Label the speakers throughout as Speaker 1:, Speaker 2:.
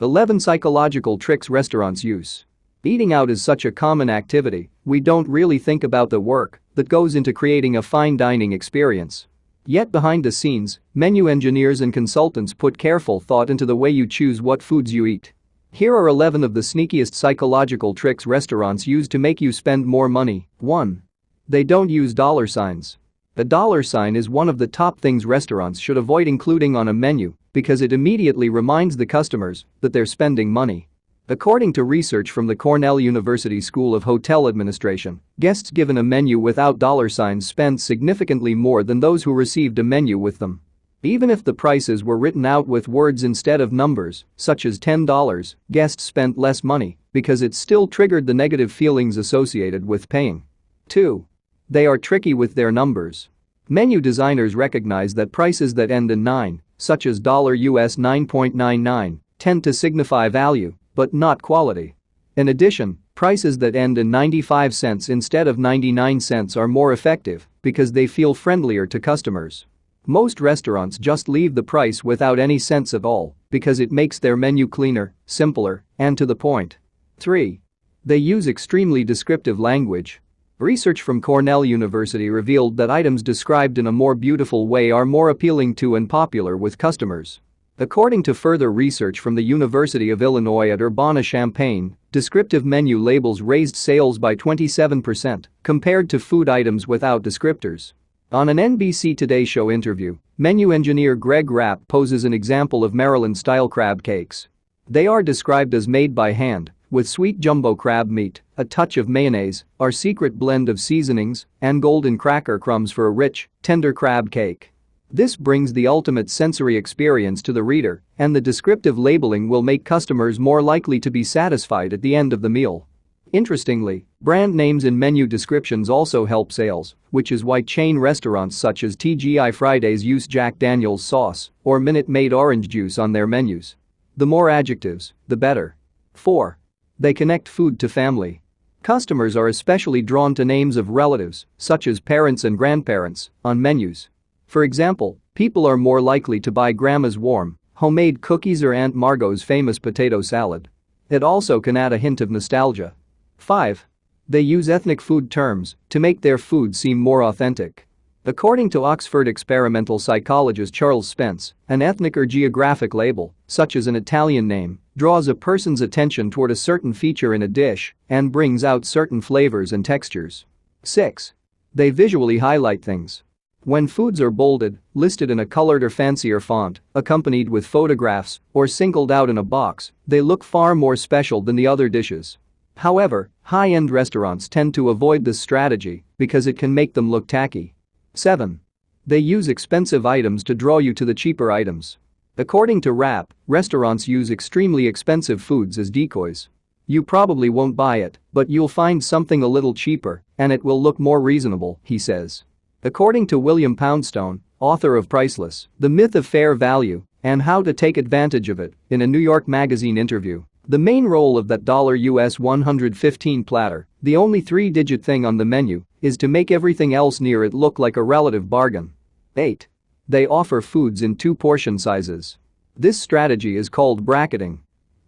Speaker 1: 11 Psychological tricks restaurants use. Eating out is such a common activity, we don't really think about the work that goes into creating a fine dining experience. Yet behind the scenes, menu engineers and consultants put careful thought into the way you choose what foods you eat. Here are 11 of the sneakiest psychological tricks restaurants use to make you spend more money. 1. They don't use dollar signs. A dollar sign is one of the top things restaurants should avoid including on a menu because it immediately reminds the customers that they're spending money. According to research from the Cornell University School of Hotel Administration, guests given a menu without dollar signs spend significantly more than those who received a menu with them. Even if the prices were written out with words instead of numbers, such as $10, guests spent less money because it still triggered the negative feelings associated with paying. 2. They are tricky with their numbers. Menu designers recognize that prices that end in 9, such as $US 9.99, tend to signify value, but not quality. In addition, prices that end in 95 cents instead of 99 cents are more effective because they feel friendlier to customers. Most restaurants just leave the price without any cents at all because it makes their menu cleaner, simpler, and to the point. 3. They use extremely descriptive language. Research from Cornell University revealed that items described in a more beautiful way are more appealing to and popular with customers. According to further research from the University of Illinois at Urbana-Champaign, descriptive menu labels raised sales by 27% compared to food items without descriptors. On an NBC Today show interview, menu engineer Greg Rapp poses an example of Maryland-style crab cakes. They are described as made by hand, with sweet jumbo crab meat, a touch of mayonnaise, our secret blend of seasonings, and golden cracker crumbs for a rich, tender crab cake. This brings the ultimate sensory experience to the reader, and the descriptive labeling will make customers more likely to be satisfied at the end of the meal. Interestingly, brand names in menu descriptions also help sales, which is why chain restaurants such as TGI Fridays use Jack Daniel's sauce or Minute Maid orange juice on their menus. The more adjectives, the better. 4. They connect food to family. Customers are especially drawn to names of relatives, such as parents and grandparents, on menus. For example, people are more likely to buy Grandma's warm, homemade cookies or Aunt Margot's famous potato salad. It also can add a hint of nostalgia. 5. They use ethnic food terms to make their food seem more authentic. According to Oxford experimental psychologist Charles Spence, an ethnic or geographic label, such as an Italian name, draws a person's attention toward a certain feature in a dish and brings out certain flavors and textures. 6. They visually highlight things. When foods are bolded, listed in a colored or fancier font, accompanied with photographs, or singled out in a box, they look far more special than the other dishes. However, high-end restaurants tend to avoid this strategy because it can make them look tacky. 7. They use expensive items to draw you to the cheaper items. According to Rapp, restaurants use extremely expensive foods as decoys. You probably won't buy it, but you'll find something a little cheaper, and it will look more reasonable, he says. According to William Poundstone, author of Priceless, The Myth of Fair Value and How to Take Advantage of It, in a New York Magazine interview, the main role of that $US 115 platter, the only three-digit thing on the menu, is to make everything else near it look like a relative bargain. 8. They offer foods in 2 portion sizes. This strategy is called bracketing.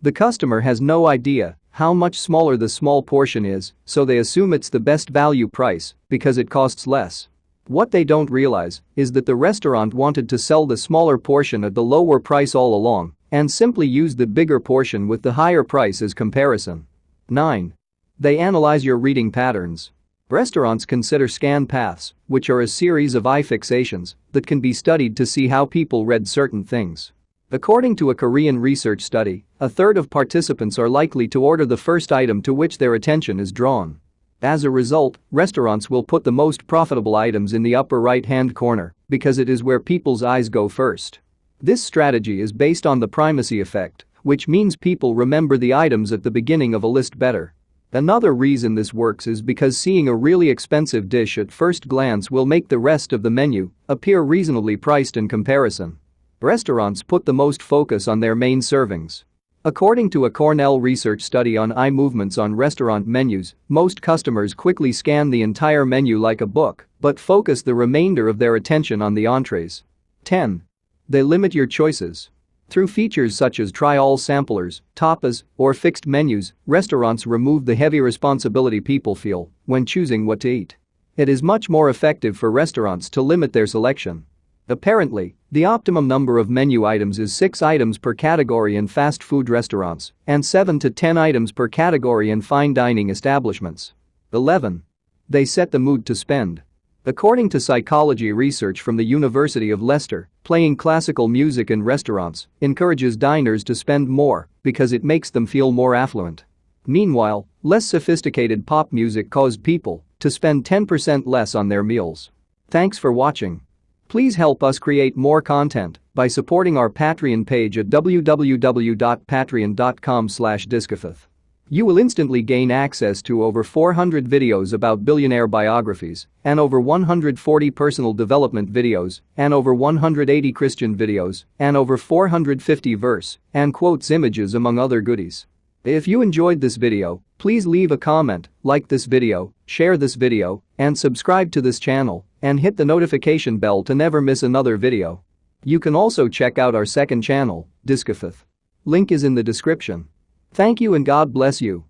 Speaker 1: The customer has no idea how much smaller the small portion is, so they assume it's the best value price because it costs less. What they don't realize is that the restaurant wanted to sell the smaller portion at the lower price all along and simply used the bigger portion with the higher price as comparison. 9. They analyze your reading patterns. Restaurants consider scan paths, which are a series of eye fixations that can be studied to see how people read certain things. According to a Korean research study, a third of participants are likely to order the first item to which their attention is drawn. As a result, restaurants will put the most profitable items in the upper right-hand corner because it is where people's eyes go first. This strategy is based on the primacy effect, which means people remember the items at the beginning of a list better. Another reason this works is because seeing a really expensive dish at first glance will make the rest of the menu appear reasonably priced in comparison. Restaurants put the most focus on their main servings. According to a Cornell research study on eye movements on restaurant menus, most customers quickly scan the entire menu like a book but focus the remainder of their attention on the entrees. 10. They limit your choices. Through features such as try-all samplers, tapas, or fixed menus, restaurants remove the heavy responsibility people feel when choosing what to eat. It is much more effective for restaurants to limit their selection. Apparently, the optimum number of menu items is 6 items per category in fast food restaurants and 7 to 10 items per category in fine dining establishments. 11. They set the mood to spend. According to psychology research from the University of Leicester, playing classical music in restaurants encourages diners to spend more because it makes them feel more affluent. Meanwhile, less sophisticated pop music caused people to spend 10% less on their meals. Thanks for watching. Please help us create more content by supporting our Patreon page at www.patreon.com/discofith. You will instantly gain access to over 400 videos about billionaire biographies and over 140 personal development videos and over 180 Christian videos and over 450 verse and quotes images among other goodies. If you enjoyed this video, please leave a comment, like this video, share this video, and subscribe to this channel and hit the notification bell to never miss another video. You can also check out our second channel, Descriptive. Link is in the description. Thank you and God bless you.